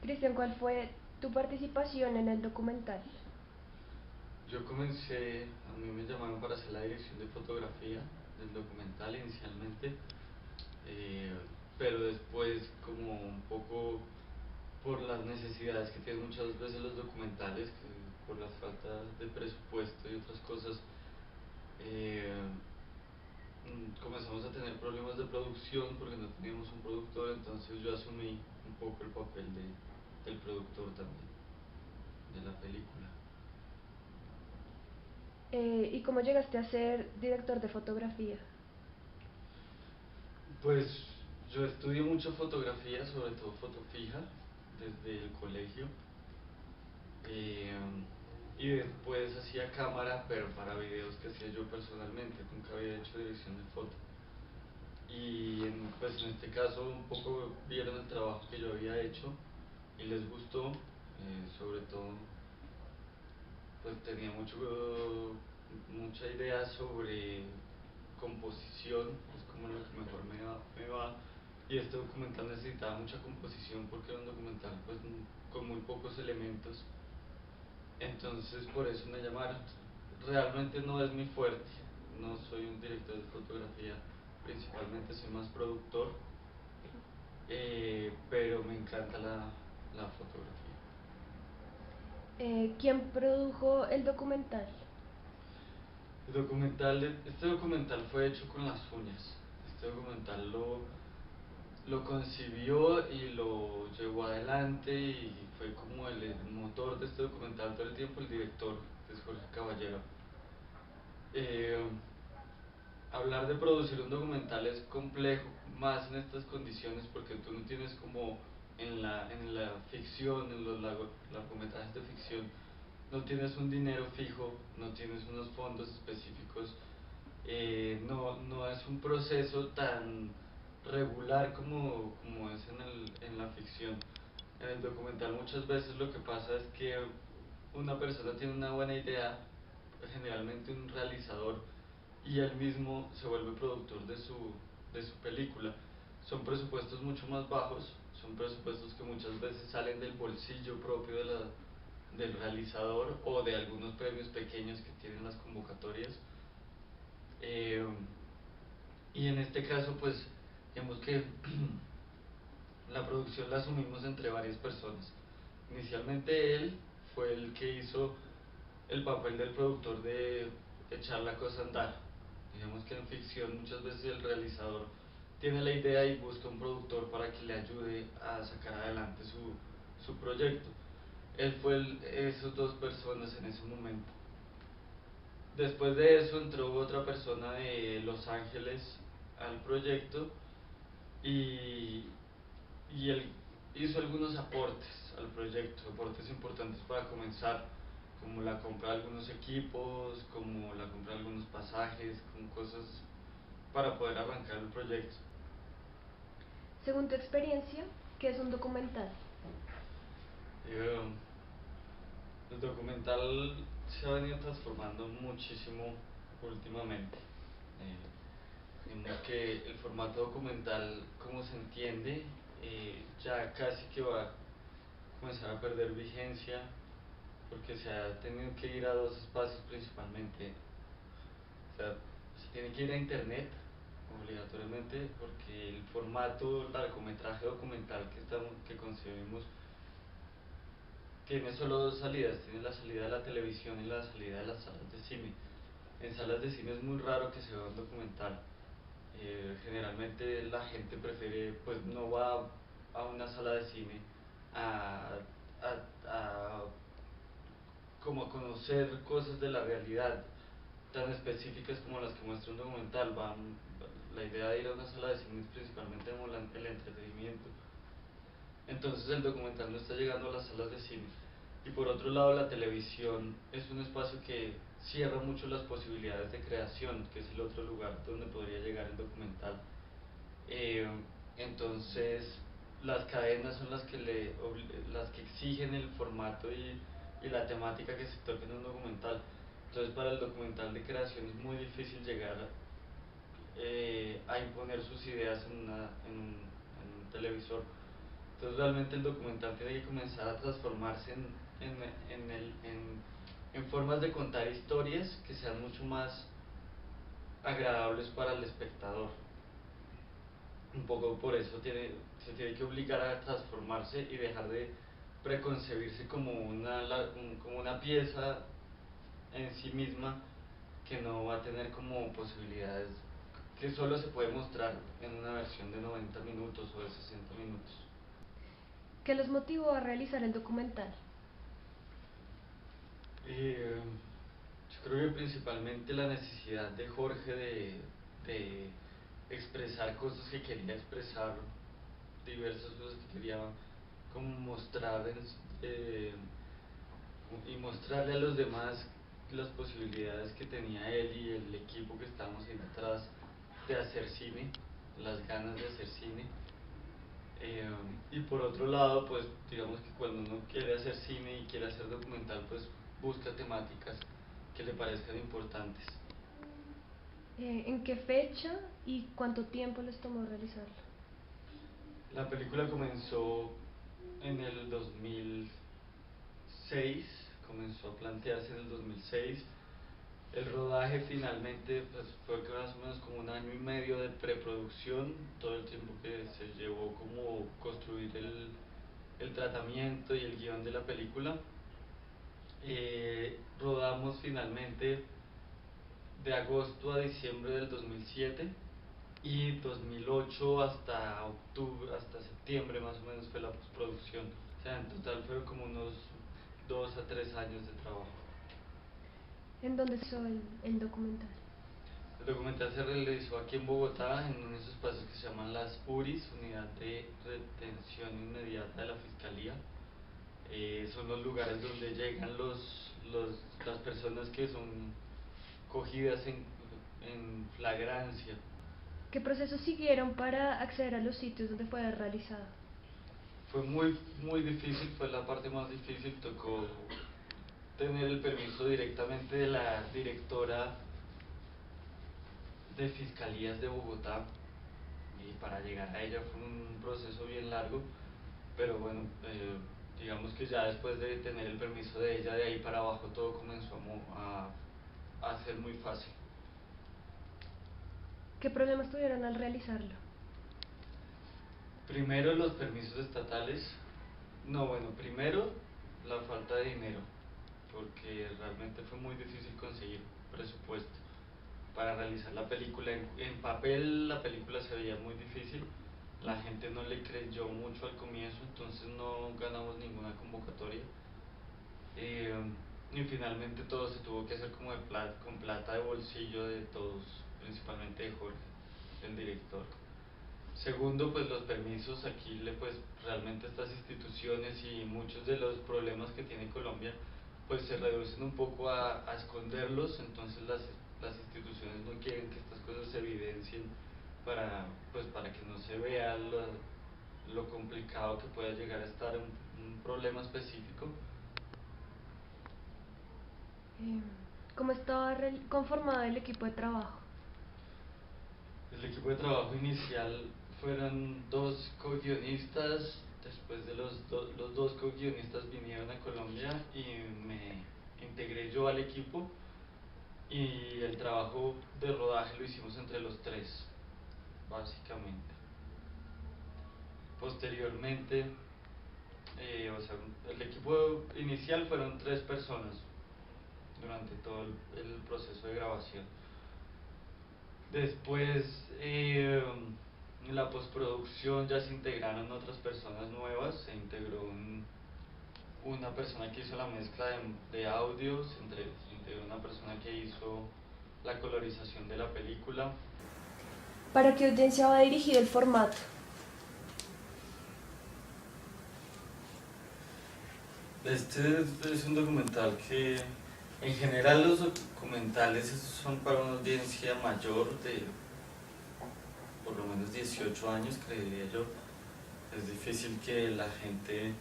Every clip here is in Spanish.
Cristian, ¿cuál fue tu participación en el documental? Yo comencé, a mí me llamaron para hacer la dirección de fotografía del documental inicialmente, eh, pero después como un poco por las necesidades que tienen muchas veces los documentales, que por las faltas de presupuesto y otras cosas, eh, comenzamos a tener problemas de producción porque no teníamos un productor, entonces yo asumí un poco el papel del productor también, de la película. ¿Y cómo llegaste a ser director de fotografía? Pues yo estudié mucho fotografía, sobre todo foto fija, desde el colegio. eh, y después hacía cámara, pero para videos que hacía yo personalmente, nunca había hecho dirección de foto. Y pues en este caso un poco vieron el trabajo que yo había hecho y les gustó, sobre todo pues tenía mucha idea sobre composición, es como lo que mejor me va, y este documental necesitaba mucha composición porque era un documental pues con muy pocos elementos, entonces por eso me llamaron. Realmente no es mi fuerte, no soy un director de fotografía, principalmente soy más productor, pero me encanta la fotografía. ¿Quién produjo el documental? Este documental fue hecho con las uñas. Este documental lo concibió y lo llevó adelante y fue como el motor de este documental todo el tiempo, el director, que es Jorge Caballero. Eh, Hablar de producir un documental es complejo, más en estas condiciones, porque tú no tienes como en la ficción, en los largometrajes de ficción, no tienes un dinero fijo, no tienes unos fondos específicos, no es un proceso tan regular como es en la ficción. En el documental muchas veces lo que pasa es que una persona tiene una buena idea, generalmente un realizador, y él mismo se vuelve productor de su película. Son presupuestos mucho más bajos, son presupuestos que muchas veces salen del bolsillo propio del realizador o de algunos premios pequeños que tienen las convocatorias. Eh, y en este caso, pues, digamos que la producción la asumimos entre varias personas. Inicialmente él fue el que hizo el papel del productor de echar la cosa a andar. Digamos que en ficción muchas veces el realizador tiene la idea y busca un productor para que le ayude a sacar adelante su proyecto. Él fue esos dos personas en ese momento. Después de eso entró otra persona de Los Ángeles al proyecto y, y él hizo algunos aportes al proyecto, aportes importantes para comenzar, como la compra de algunos equipos, como la compra de algunos pasajes, como cosas para poder arrancar el proyecto. Según tu experiencia, ¿qué es un documental? Eh, el documental se ha venido transformando muchísimo últimamente. Digamos que el formato documental, como se entiende, ya casi que va a comenzar a perder vigencia porque se ha tenido que ir a dos espacios principalmente. O sea, se tiene que ir a internet obligatoriamente porque el formato largometraje documental que concebimos tiene solo dos salidas, tiene la salida de la televisión y la salida de las salas de cine. En salas de cine es muy raro que se vea un documental. Generalmente la gente prefiere, pues no va a una sala de cine a, a como a conocer cosas de la realidad tan específicas como las que muestra un documental. La idea de ir a una sala de cine es principalmente el entretenimiento. Entonces el documental no está llegando a las salas de cine. Y por otro lado, la televisión es un espacio que cierra mucho las posibilidades de creación, que es el otro lugar donde podría llegar el documental. Eh, entonces, las cadenas son las que exigen el formato y la temática que se toque en un documental. Entonces, para el documental de creación es muy difícil llegar a imponer sus ideas en un televisor. Entonces realmente el documental tiene que comenzar a transformarse en formas de contar historias que sean mucho más agradables para el espectador. Un poco por eso se tiene que obligar a transformarse y dejar de preconcebirse como como una pieza en sí misma que no va a tener como posibilidades, que solo se puede mostrar en una versión de 90 minutos o de 60 minutos. ¿Qué los motivó a realizar el documental? Yo creo que principalmente la necesidad de Jorge de expresar cosas que quería expresar, diversas cosas que quería como mostrar y mostrarle a los demás las posibilidades que tenía él y el equipo que estábamos ahí detrás de hacer cine, las ganas de hacer cine. Y por otro lado, pues digamos que cuando uno quiere hacer cine y quiere hacer documental, pues busca temáticas que le parezcan importantes. ¿En qué fecha y cuánto tiempo les tomó realizarlo? La película comenzó en el 2006, comenzó a plantearse en el 2006. El rodaje finalmente pues, fue más o menos como 1 año y medio de preproducción, todo el tiempo que se llevó como construir el tratamiento y el guión de la película. Rodamos finalmente de agosto a diciembre del 2007 y 2008 hasta octubre, hasta septiembre más o menos fue la postproducción. O sea, en total fueron como unos 2 a 3 años de trabajo. ¿En dónde se hizo el documental? El documental se realizó aquí en Bogotá, en unos espacios que se llaman las URIs, Unidad de Retención Inmediata de la Fiscalía. Son los lugares donde llegan las personas que son cogidas en flagrancia. ¿Qué procesos siguieron para acceder a los sitios donde fue realizado? Fue muy difícil, fue la parte más difícil, tocó tener el permiso directamente de la directora de Fiscalías de Bogotá, y para llegar a ella fue un proceso bien largo, pero bueno, digamos que ya después de tener el permiso de ella, de ahí para abajo todo comenzó a ser muy fácil. ¿Qué problemas tuvieron al realizarlo? Primero los permisos estatales, primero la falta de dinero, porque realmente fue muy difícil conseguir presupuesto para realizar la película. En papel la película se veía muy difícil, la gente no le creyó mucho al comienzo, entonces no ganamos ninguna convocatoria. Y finalmente todo se tuvo que hacer como con plata de bolsillo de todos, principalmente de Jorge, el director. Segundo, pues los permisos, aquí pues realmente estas instituciones y muchos de los problemas que tiene Colombia pues se reducen un poco a esconderlos, entonces las instituciones no quieren que estas cosas se evidencien para que no se vea lo complicado que pueda llegar a estar un problema específico. ¿Cómo estaba conformado el equipo de trabajo? El equipo de trabajo inicial fueron 2 co-guionistas, después de los 2 co-guionistas vinieron a Colombia y me integré yo al equipo, y el trabajo de rodaje lo hicimos entre los 3, básicamente. Posteriormente, el equipo inicial fueron 3 personas durante todo el proceso de grabación. Después, en la postproducción ya se integraron otras personas nuevas, se integró una persona que hizo la mezcla de audios, se integró una persona que hizo la colorización de la película. ¿Para qué audiencia va dirigido el formato? Este es un documental que, en general, los documentales son para una audiencia mayor de por lo menos 18 años, creería yo. Es difícil que la gente,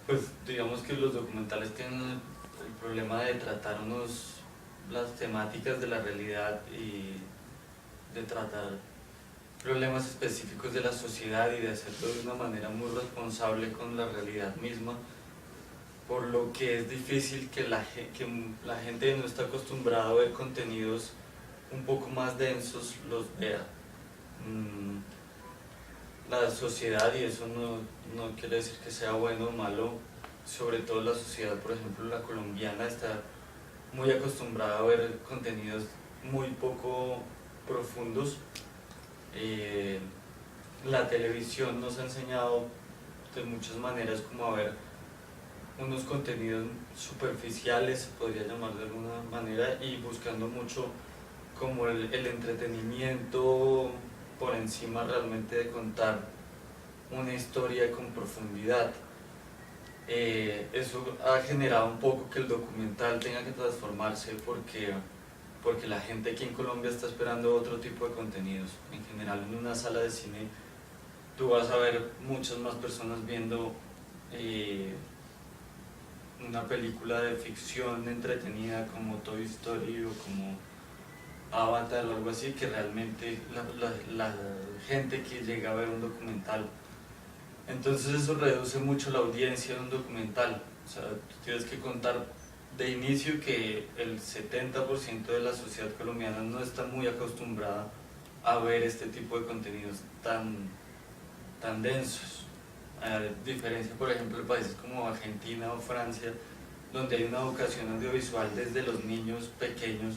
pues digamos que los documentales tienen el problema de tratar las temáticas de la realidad y de tratar problemas específicos de la sociedad y de hacerlo de una manera muy responsable con la realidad misma, por lo que es difícil que la gente no está acostumbrada a ver contenidos un poco más densos los vea. La sociedad, y eso no quiere decir que sea bueno o malo, sobre todo la sociedad, por ejemplo la colombiana, está muy acostumbrada a ver contenidos muy poco profundos. La televisión nos ha enseñado de muchas maneras como a ver unos contenidos superficiales, se podría llamar de alguna manera, y buscando mucho como el entretenimiento por encima realmente de contar una historia con profundidad. Eso ha generado un poco que el documental tenga que transformarse porque la gente aquí en Colombia está esperando otro tipo de contenidos. En general, en una sala de cine tú vas a ver muchas más personas viendo una película de ficción entretenida como Toy Story o como Avatar o algo así, que realmente la gente que llega a ver un documental. Entonces eso reduce mucho la audiencia de un documental. O sea, tú tienes que contar de inicio que el 70% de la sociedad colombiana no está muy acostumbrada a ver este tipo de contenidos tan densos. A diferencia, por ejemplo, de países como Argentina o Francia, donde hay una educación audiovisual desde los niños pequeños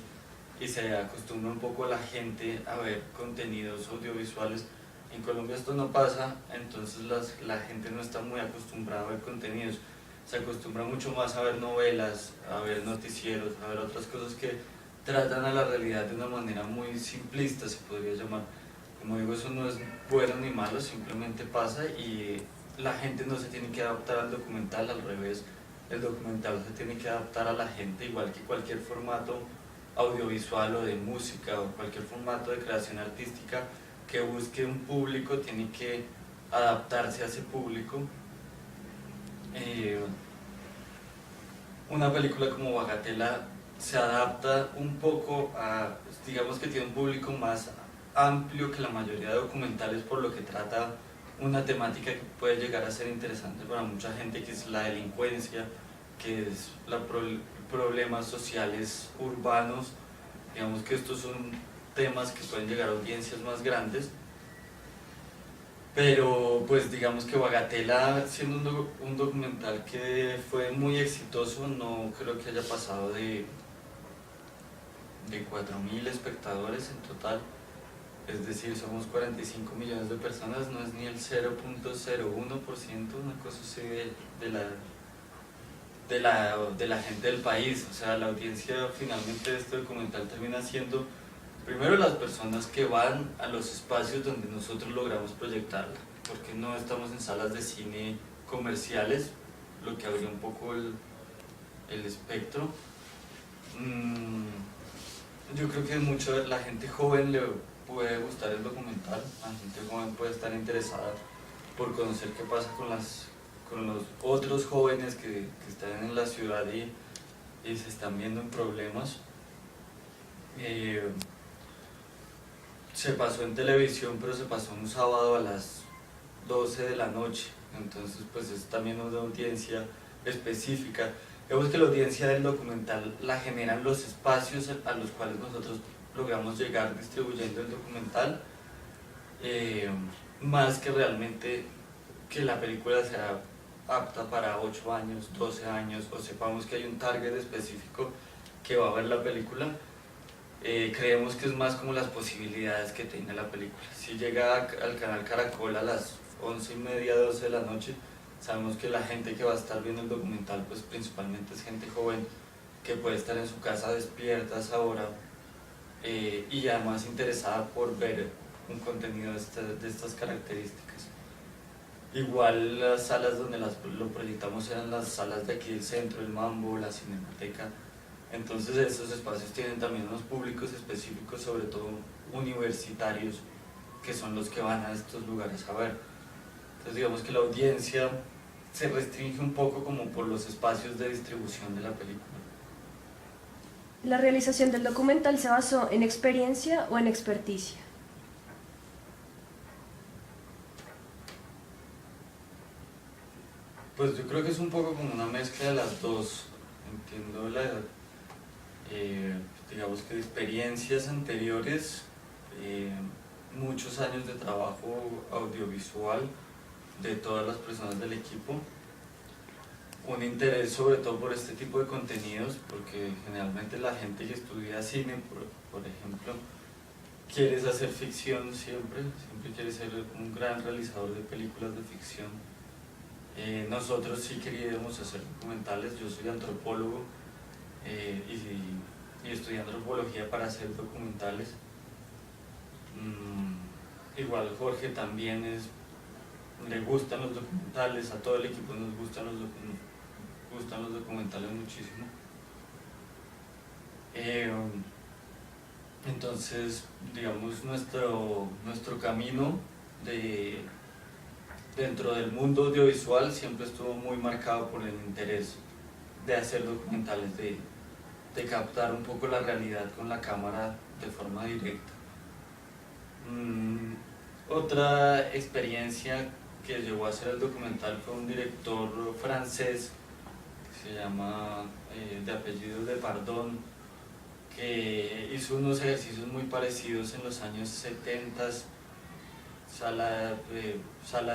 y se acostumbra un poco a la gente a ver contenidos audiovisuales. En Colombia esto no pasa, entonces la gente no está muy acostumbrada a ver contenidos. Se acostumbra mucho más a ver novelas, a ver noticieros, a ver otras cosas que tratan a la realidad de una manera muy simplista, se podría llamar. Como digo, eso no es bueno ni malo, simplemente pasa y la gente no se tiene que adaptar al documental, al revés. El documental se tiene que adaptar a la gente, igual que cualquier formato audiovisual o de música o cualquier formato de creación artística que busque un público, tiene que adaptarse a ese público. Una película como Bagatela se adapta un poco a, digamos que tiene un público más amplio que la mayoría de documentales, por lo que trata una temática que puede llegar a ser interesante para mucha gente, que es la delincuencia, que es problemas sociales urbanos. Digamos que estos son temas que pueden llegar a audiencias más grandes, pero pues digamos que Bagatela, siendo un documental que fue muy exitoso, no creo que haya pasado de 4.000 espectadores en total. Es decir, somos 45 millones de personas, no es ni el 0.01%, una cosa así de la gente del país. O sea, la audiencia finalmente de este documental termina siendo primero las personas que van a los espacios donde nosotros logramos proyectarla, porque no estamos en salas de cine comerciales, lo que abrió un poco el espectro. Yo creo que mucho la gente joven le puede gustar el documental, la gente joven puede estar interesada por conocer qué pasa con los otros jóvenes que están en la ciudad y se están viendo en problemas. Se pasó en televisión, pero se pasó un sábado a las 12 de la noche, entonces pues es también una audiencia específica. Vemos que la audiencia del documental la generan los espacios a los cuales nosotros logramos llegar distribuyendo el documental, más que realmente que la película sea apta para 8 años, 12 años, o sepamos que hay un target específico que va a ver la película. Creemos que es más como las posibilidades que tenga la película. Si llega al canal Caracol a las 11:30, 12 de la noche, sabemos que la gente que va a estar viendo el documental pues principalmente es gente joven que puede estar en su casa despierta a esa hora, y además interesada por ver un contenido de estas características. Igual las salas donde lo proyectamos eran las salas de aquí del centro, el Mambo, la Cinemateca. Entonces estos espacios tienen también unos públicos específicos, sobre todo universitarios, que son los que van a estos lugares a ver. Entonces digamos que la audiencia se restringe un poco como por los espacios de distribución de la película. ¿La realización del documental se basó en experiencia o en experticia? Pues yo creo que es un poco como una mezcla de las dos. Entiendo digamos que de experiencias anteriores, muchos años de trabajo audiovisual de todas las personas del equipo, un interés sobre todo por este tipo de contenidos, porque generalmente la gente que estudia cine, por ejemplo, quieres hacer ficción siempre quieres ser un gran realizador de películas de ficción. Nosotros sí queríamos hacer documentales, yo soy antropólogo y estudié antropología para hacer documentales. Igual Jorge también le gustan los documentales, a todo el equipo nos gustan los documentales muchísimo. Entonces, digamos, nuestro camino dentro del mundo audiovisual siempre estuvo muy marcado por el interés de hacer documentales, de captar un poco la realidad con la cámara de forma directa. Otra experiencia que llevó a hacer el documental fue un director francés que se llama de apellido Depardon, que hizo unos ejercicios muy parecidos en los años 70, Sala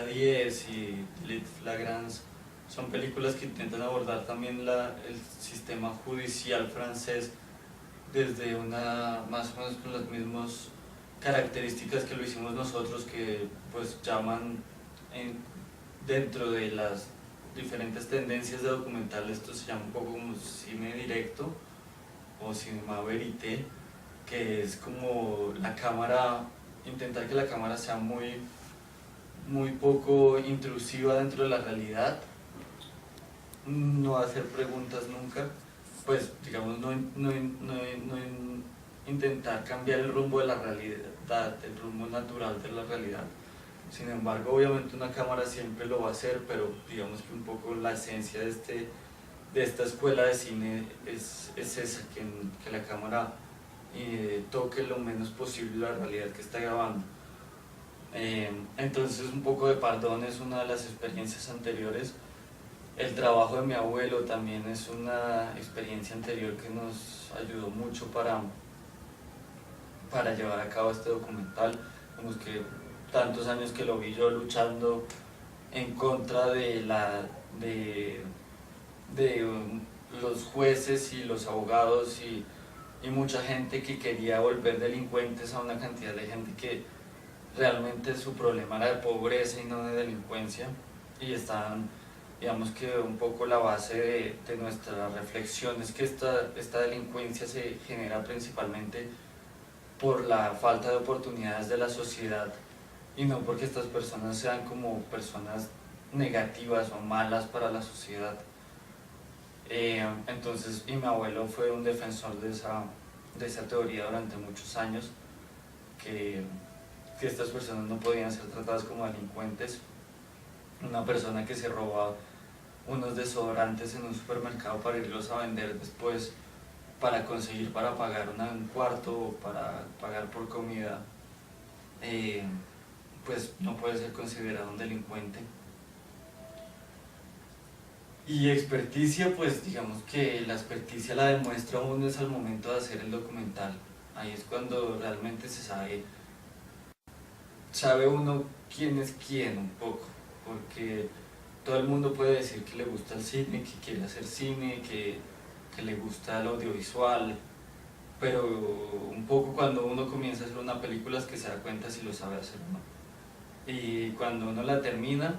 10 y Lit Flagrance. Son películas que intentan abordar también el sistema judicial francés desde más o menos con las mismas características que lo hicimos nosotros, que pues llaman dentro de las diferentes tendencias de documental, esto se llama un poco como cine directo o cinema verité, que es como la cámara, intentar que la cámara sea muy poco intrusiva dentro de la realidad, no hacer preguntas nunca, pues digamos no intentar cambiar el rumbo de la realidad, el rumbo natural de la realidad. Sin embargo, obviamente una cámara siempre lo va a hacer, pero digamos que un poco la esencia de esta escuela de cine es esa, que la cámara toque lo menos posible la realidad que está grabando. Entonces un poco de Pardón es una de las experiencias anteriores. El trabajo de mi abuelo también es una experiencia anterior que nos ayudó mucho para llevar a cabo este documental. Como que tantos años que lo vi yo luchando en contra de los jueces y los abogados y mucha gente que quería volver delincuentes a una cantidad de gente que realmente su problema era de pobreza y no de delincuencia, y estaban, digamos que un poco la base de nuestra reflexión es que esta delincuencia se genera principalmente por la falta de oportunidades de la sociedad y no porque estas personas sean como personas negativas o malas para la sociedad. Entonces, y mi abuelo fue un defensor de esa teoría durante muchos años, que estas personas no podían ser tratadas como delincuentes. Una persona que se roba unos desodorantes en un supermercado para irlos a vender después para conseguir para pagar un cuarto o para pagar por comida, pues no puede ser considerado un delincuente. Y experticia, pues digamos que la experticia la demuestra uno es al momento de hacer el documental. Ahí es cuando realmente se sabe uno quién es quién un poco, porque todo el mundo puede decir que le gusta el cine, que quiere hacer cine, que le gusta el audiovisual, pero un poco cuando uno comienza a hacer una película es que se da cuenta si lo sabe hacer o no. Y cuando uno la termina,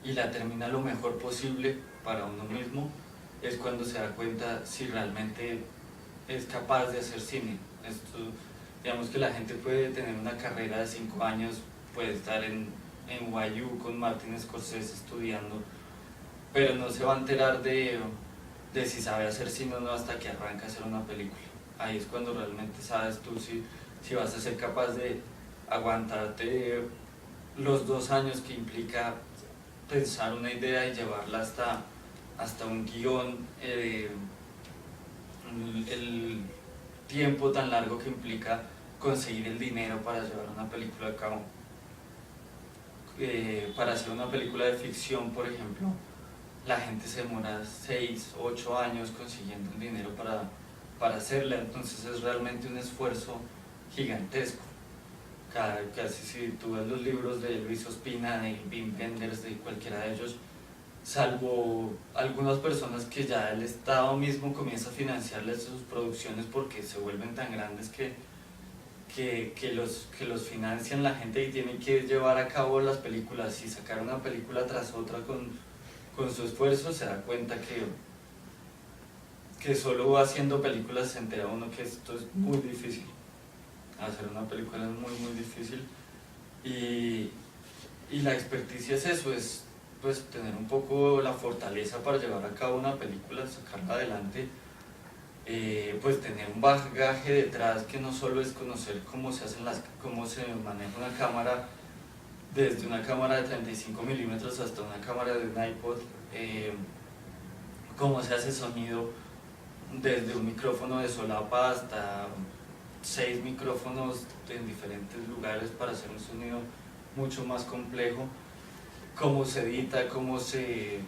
y la termina lo mejor posible para uno mismo, es cuando se da cuenta si realmente es capaz de hacer cine. Digamos que la gente puede tener una carrera de 5 años, puede estar en NYU con Martin Scorsese estudiando, pero no se va a enterar de si sabe hacer cine o no hasta que arranca a hacer una película. Ahí es cuando realmente sabes tú si vas a ser capaz de aguantarte los 2 años que implica pensar una idea y llevarla hasta un guión, el tiempo tan largo que implica conseguir el dinero para llevar una película a cabo. para hacer una película de ficción, por ejemplo, la gente se demora 6, 8 años consiguiendo el dinero para hacerla, entonces es realmente un esfuerzo gigantesco. Casi si tú ves los libros de Luis Ospina, de Wim Wenders, de cualquiera de ellos, salvo algunas personas que ya el Estado mismo comienza a financiarles sus producciones porque se vuelven tan grandes que los financian la gente y tienen que llevar a cabo las películas y sacar una película tras otra con su esfuerzo, se da cuenta que solo haciendo películas se entera uno que esto es muy difícil. Hacer una película es muy muy difícil y la experticia es eso, es pues tener un poco la fortaleza para llevar a cabo una película, sacarla adelante, pues tener un bagaje detrás que no solo es conocer cómo se maneja una cámara, desde una cámara de 35 milímetros hasta una cámara de un iPod, cómo se hace sonido desde un micrófono de solapa hasta 6 micrófonos en diferentes lugares para hacer un sonido mucho más complejo, cómo se edita, cómo se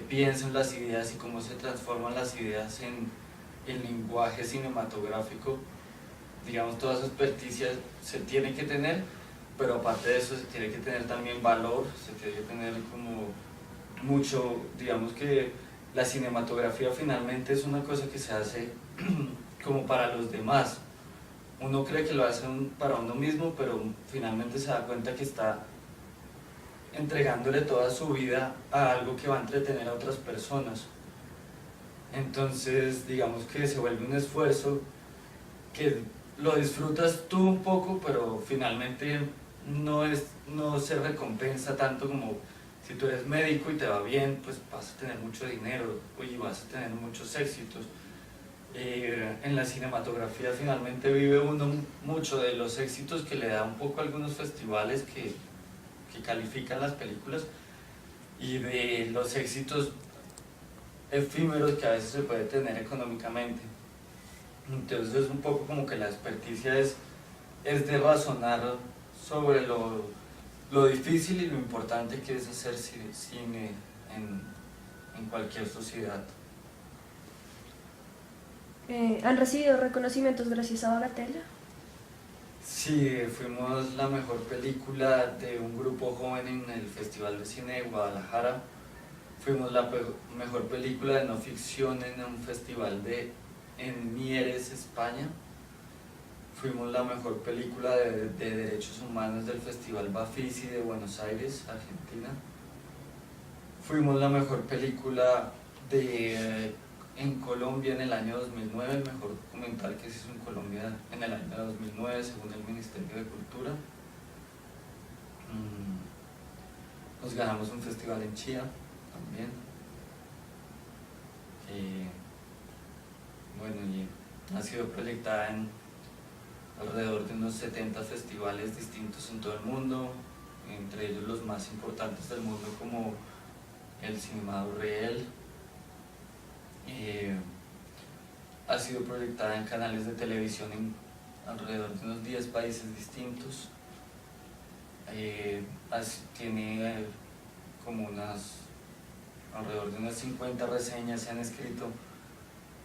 piensan las ideas y cómo se transforman las ideas en lenguaje cinematográfico. Digamos, toda esa experticia se tiene que tener, pero aparte de eso se tiene que tener también valor, se tiene que tener como mucho, digamos que la cinematografía finalmente es una cosa que se hace como para los demás. Uno cree que lo hace para uno mismo, pero finalmente se da cuenta que está entregándole toda su vida a algo que va a entretener a otras personas. Entonces, digamos que se vuelve un esfuerzo que lo disfrutas tú un poco, pero finalmente no se recompensa tanto como si tú eres médico y te va bien, pues vas a tener mucho dinero y vas a tener muchos éxitos. En la cinematografía finalmente vive uno mucho de los éxitos que le da un poco a algunos festivales que califican las películas y de los éxitos efímeros que a veces se puede tener económicamente. Entonces es un poco como que la experticia es de razonar sobre lo difícil y lo importante que es hacer cine en cualquier sociedad. ¿Han recibido reconocimientos gracias a Bagatella? Sí, fuimos la mejor película de un grupo joven en el Festival de Cine de Guadalajara. Fuimos la mejor película de no ficción en un festival en Mieres, España. Fuimos la mejor película de derechos humanos del Festival Bafisi de Buenos Aires, Argentina. Fuimos la mejor película en Colombia en el año 2009, el mejor documental que se hizo en Colombia en el año 2009 según el Ministerio de Cultura. Nos ganamos un festival en Chía también. Bueno, y ha sido proyectada en alrededor de unos 70 festivales distintos en todo el mundo, entre ellos los más importantes del mundo como el Cinema Real. Ha sido proyectada en canales de televisión en alrededor de unos 10 países distintos. Tiene como alrededor de unas 50 reseñas se han escrito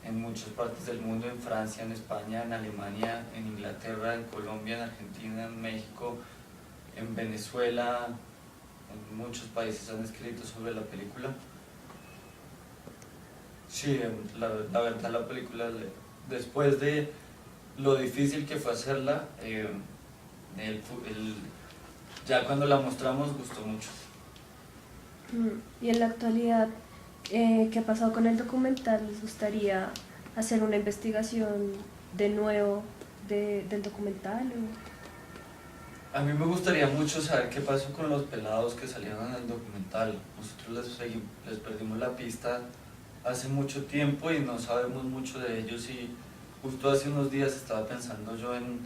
en muchas partes del mundo, en Francia, en España, en Alemania, en Inglaterra, en Colombia, en Argentina, en México, en Venezuela, en muchos países han escrito sobre la película. Sí, la verdad la película, después de lo difícil que fue hacerla, ya cuando la mostramos gustó mucho. Y en la actualidad, ¿qué ha pasado con el documental? ¿Les gustaría hacer una investigación de nuevo del documental? A mí me gustaría mucho saber qué pasó con los pelados que salieron en el documental. Nosotros les perdimos la pista hace mucho tiempo y no sabemos mucho de ellos, y justo hace unos días estaba pensando yo en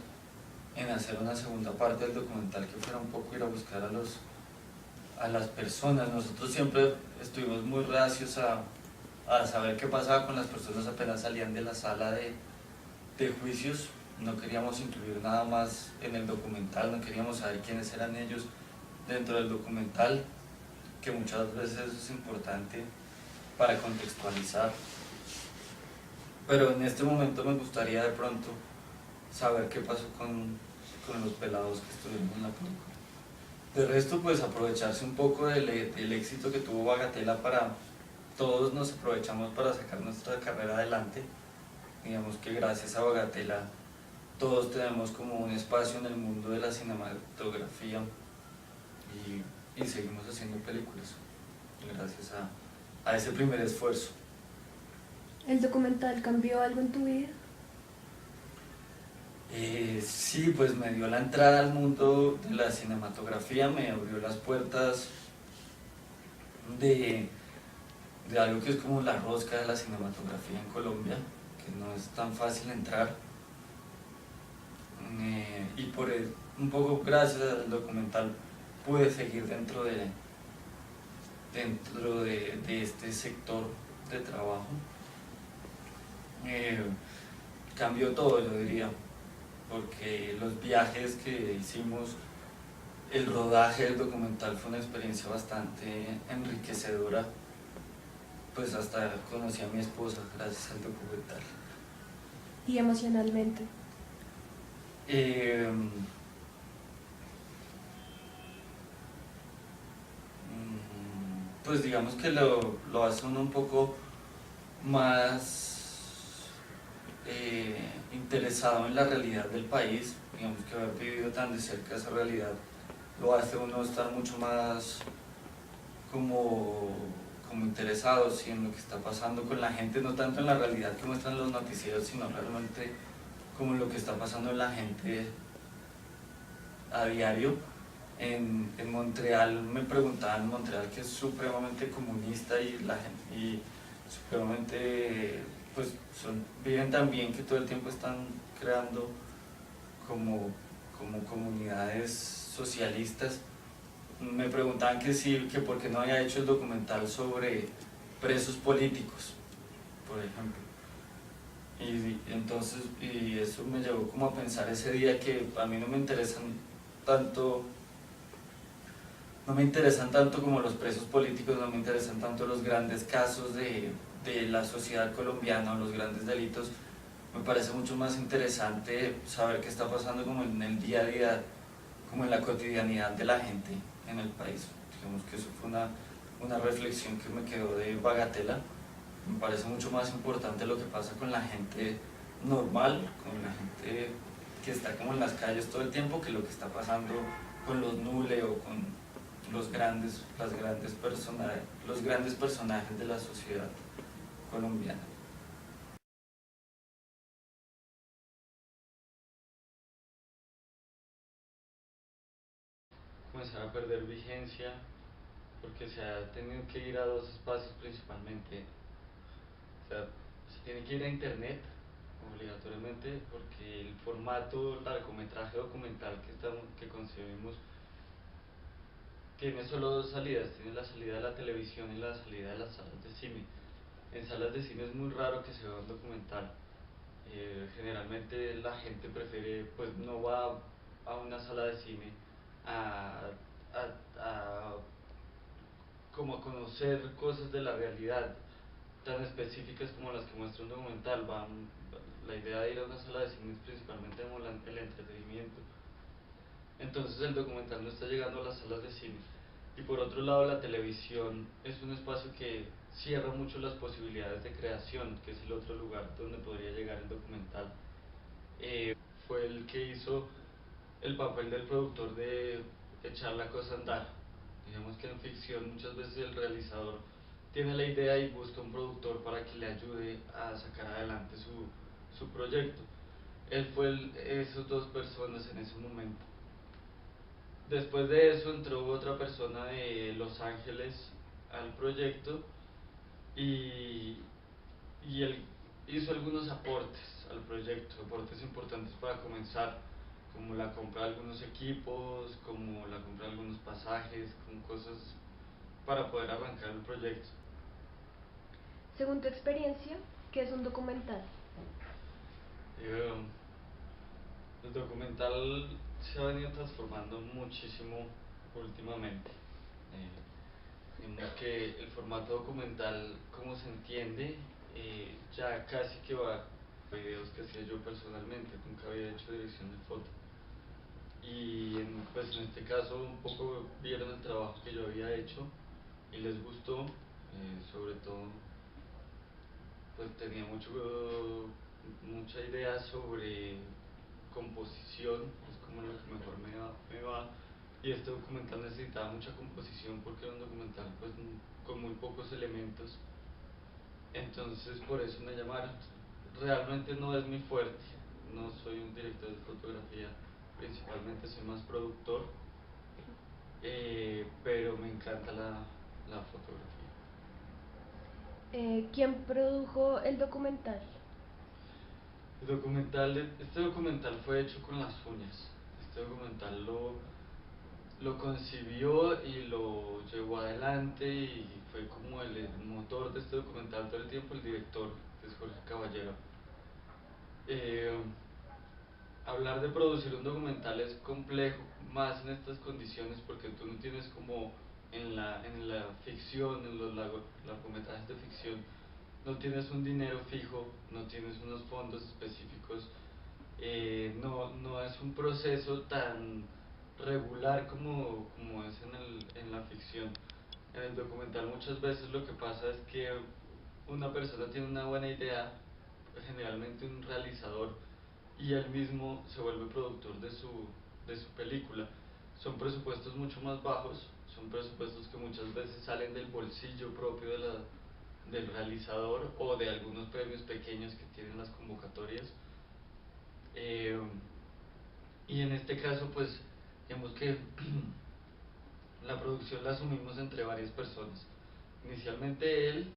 hacer una segunda parte del documental que fuera un poco ir a buscar a las personas. Nosotros siempre estuvimos muy reacios a saber qué pasaba con las personas apenas salían de la sala de juicios. No queríamos incluir nada más en el documental, no queríamos saber quiénes eran ellos, dentro del documental, que muchas veces es importante para contextualizar. Pero en este momento me gustaría de pronto saber qué pasó con los pelados que estuvieron en la película. De resto, pues aprovecharse un poco del éxito que tuvo Bagatela para todos nos aprovechamos para sacar nuestra carrera adelante. Digamos que gracias a Bagatela todos tenemos como un espacio en el mundo de la cinematografía y seguimos haciendo películas gracias a ese primer esfuerzo. ¿El documental cambió algo en tu vida? Sí, pues me dio la entrada al mundo de la cinematografía, me abrió las puertas de algo que es como la rosca de la cinematografía en Colombia, que no es tan fácil entrar. Y un poco gracias al documental pude seguir dentro de este sector de trabajo. Cambió todo, yo diría, porque los viajes que hicimos, el rodaje del documental fue una experiencia bastante enriquecedora, pues hasta conocí a mi esposa gracias al documental. ¿Y emocionalmente? Pues digamos que lo hace uno un poco más interesado en la realidad del país, digamos que haber vivido tan de cerca esa realidad lo hace uno estar mucho más como interesado sí, en lo que está pasando con la gente, no tanto en la realidad que muestran los noticieros, sino realmente como lo que está pasando en la gente a diario. En Montreal me preguntaban, Montreal que es supremamente comunista y la gente y supremamente pues viven tan bien que todo el tiempo están creando como comunidades socialistas. Me preguntaban que por qué no había hecho el documental sobre presos políticos, por ejemplo. Entonces, y eso me llevó como a pensar ese día que a mí no me interesan tanto como los presos políticos, no me interesan tanto los grandes casos de la sociedad colombiana o los grandes delitos. Me parece mucho más interesante saber qué está pasando como en el día a día, como en la cotidianidad de la gente en el país. Digamos que eso fue una reflexión que me quedó de Bagatela. Me parece mucho más importante lo que pasa con la gente normal, con la gente que está como en las calles todo el tiempo, que lo que está pasando con los nule o con los grandes personajes de la sociedad colombiana. Comenzar a perder vigencia porque se ha tenido que ir a dos espacios principalmente. O sea, se tiene que ir a internet obligatoriamente porque el formato largometraje documental que concebimos tiene solo dos salidas, tiene la salida de la televisión y la salida de las salas de cine. En salas de cine es muy raro que se vea un documental. Generalmente la gente prefiere, pues no va a una sala de cine a, a como a conocer cosas de la realidad tan específicas como las que muestra un documental. La idea de ir a una sala de cine es principalmente el entretenimiento. Entonces el documental no está llegando a las salas de cine. Y por otro lado, la televisión es un espacio que cierra mucho las posibilidades de creación, que es el otro lugar donde podría llegar el documental. Fue el que hizo el papel del productor de echar la cosa a andar. Digamos que en ficción muchas veces el realizador tiene la idea y busca un productor para que le ayude a sacar adelante su proyecto. Él fue esos dos personas en ese momento. Después de eso entró otra persona de Los Ángeles al proyecto y, y él hizo algunos aportes al proyecto, aportes importantes para comenzar, como la compra de algunos equipos, como la compra de algunos pasajes, como cosas para poder arrancar el proyecto. Según tu experiencia, ¿qué es un documental? El documental se ha venido transformando muchísimo últimamente. Digamos que el formato documental, como se entiende, ya casi que va videos que hacía yo personalmente, nunca había hecho dirección de foto. Y pues en este caso un poco vieron el trabajo que yo había hecho y les gustó, sobre todo pues tenía mucha idea sobre composición, es como lo que mejor me va, y este documental necesitaba mucha composición porque era un documental pues con muy pocos elementos, entonces por eso me llamaron. Realmente no es mi fuerte, no soy un director de fotografía, principalmente soy más productor, pero me encanta la fotografía. ¿Quién produjo el documental? Este documental fue hecho con las uñas. Este documental lo concibió y lo llevó adelante y fue como el motor de este documental todo el tiempo, el director, que es Jorge Caballero. Eh, Hablar de producir un documental es complejo, más en estas condiciones, porque tú no tienes como en la ficción, en los largometrajes de ficción, no tienes un dinero fijo, no tienes unos fondos específicos, no es un proceso tan regular como es en la ficción. En el documental muchas veces lo que pasa es que una persona tiene una buena idea, generalmente un realizador, y él mismo se vuelve productor de su película. Son presupuestos mucho más bajos, son presupuestos que muchas veces salen del bolsillo propio del realizador o de algunos premios pequeños que tienen las convocatorias. Eh, y en este caso, pues, digamos que la producción la asumimos entre varias personas. Inicialmente él.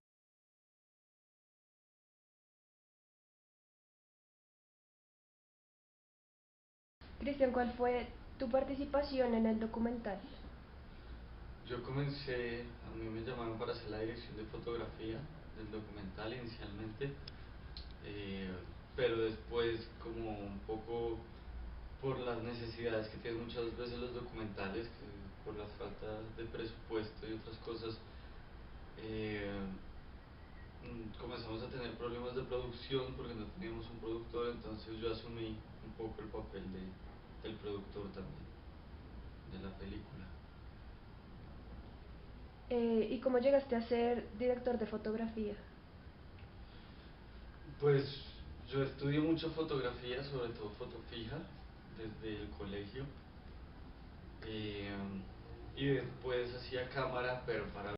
Cristian, ¿cuál fue tu participación en el documental? Yo comencé, a mí me llamaron para hacer la dirección de fotografía del documental inicialmente, eh, pero después como un poco por las necesidades que tienen muchas veces los documentales, que por la falta de presupuesto y otras cosas, eh, comenzamos a tener problemas de producción porque no teníamos un productor, entonces yo asumí un poco el papel del productor también, de la película. ¿Y cómo llegaste a ser director de fotografía? Pues yo estudié mucho fotografía, sobre todo foto fija, desde el colegio, y después hacía cámara, pero para